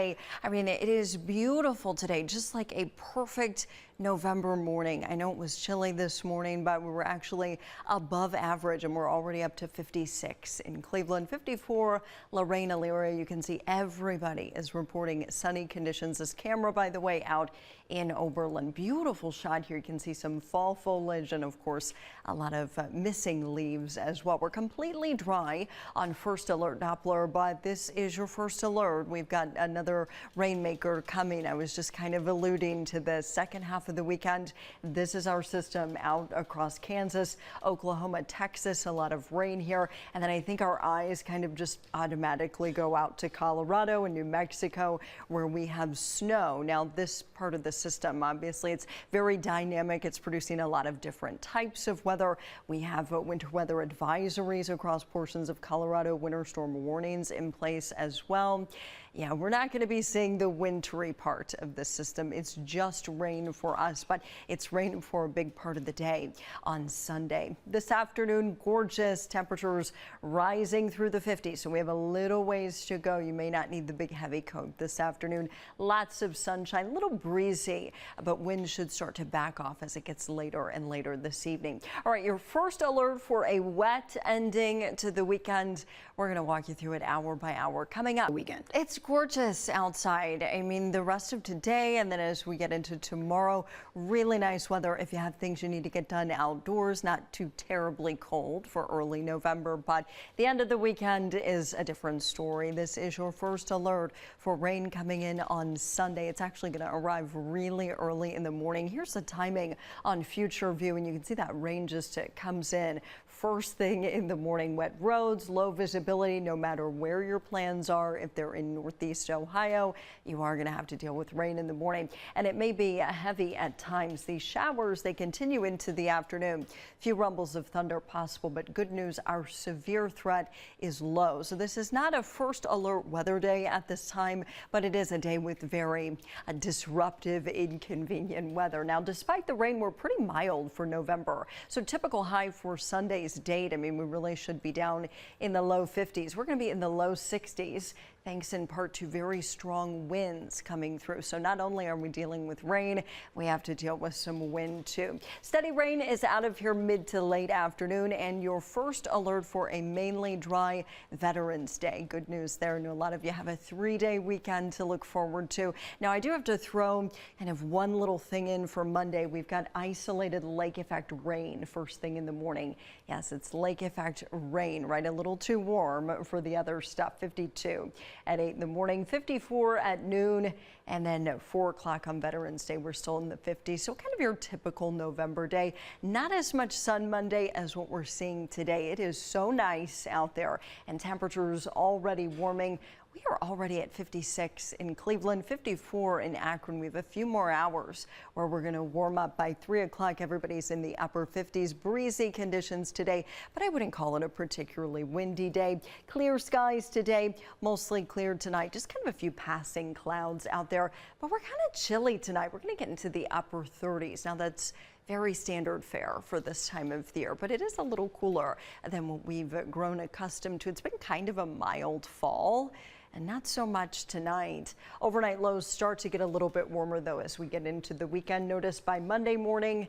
I mean, it is beautiful today, just like a perfect November morning. I know it was chilly this morning, but we were actually above average, and we're already up to 56 in Cleveland, 54 Lorraine, Elyria. You can see everybody is reporting sunny conditions. This camera, by the way, out in Oberlin. Beautiful shot here. You can see some fall foliage and, of course, a lot of missing leaves as well. We're completely dry on first alert Doppler, but this is your first alert. We've got another rainmaker coming. I was just kind of alluding to the second half of the weekend. This is our system out across Kansas, Oklahoma, Texas. A lot of rain here. And then I think our eyes kind of just automatically go out to Colorado and New Mexico, where we have snow. Now, this part of the system, obviously, it's very dynamic. It's producing a lot of different types of weather. We have winter weather advisories across portions of Colorado, winter storm warnings in place as well. Yeah, we're not going to be seeing the wintry part of the system. It's just rain for us, but it's rain for a big part of the day on Sunday. This afternoon, gorgeous temperatures rising through the 50s. So we have a little ways to go. You may not need the big heavy coat this afternoon. Lots of sunshine, a little breezy, but winds should start to back off as it gets later and later this evening. All right, your first alert for a wet ending to the weekend. We're going to walk you through it hour by hour coming up. It's gorgeous outside. I mean, the rest of today and then as we get into tomorrow, really nice weather if you have things you need to get done outdoors. Not too terribly cold for early November, but the end of the weekend is a different story. This is your first alert for rain coming in on Sunday. It's actually going to arrive really early in the morning. Here's the timing on Future View, and you can see that rain just comes in first thing in the morning. Wet roads, low visibility, no matter where your plans are. If they're in Northeast Ohio, you are going to have to deal with rain in the morning, and it may be heavy at times. These showers, they continue into the afternoon. Few rumbles of thunder possible, but good news, our severe threat is low. So this is not a first alert weather day at this time, but it is a day with very disruptive, inconvenient weather. Now, despite the rain, we're pretty mild for November. So typical high for Sunday's date, I mean, we really should be down in the low 50s. We're going to be in the low 60s. Thanks in part to very strong winds coming through. So not only are we dealing with rain, we have to deal with some wind too. Steady rain is out of here mid to late afternoon, and your first alert for a mainly dry Veterans Day. Good news there. I know a lot of you have a 3-day weekend to look forward to. Now, I do have to throw kind of one little thing in for Monday. We've got isolated lake effect rain first thing in the morning. Yes, it's lake effect rain, right? A little too warm for the other stuff. 52 at 8 in the morning, 54 at noon, and then at 4 o'clock on Veterans Day, we're still in the 50s. So kind of your typical November day. Not as much sun Monday as what we're seeing today. It is so nice out there, and temperatures already warming. We are already at 56 in Cleveland, 54 in Akron. We have a few more hours where we're going to warm up. By 3 o'clock, everybody's in the upper 50s. Breezy conditions today, but I wouldn't call it a particularly windy day. Clear skies today, mostly clear tonight. Just kind of a few passing clouds out there, but we're kind of chilly tonight. We're going to get into the upper 30s. Now, that's very standard fare for this time of the year, but it is a little cooler than what we've grown accustomed to. It's been kind of a mild fall, and not so much tonight. Overnight lows start to get a little bit warmer, though, as we get into the weekend. Notice by Monday morning,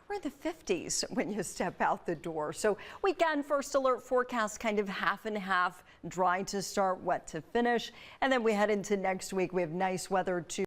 we're in the 50s when you step out the door. So weekend first alert forecast kind of half and half, dry to start, wet to finish. And then we head into next week. We have nice weather to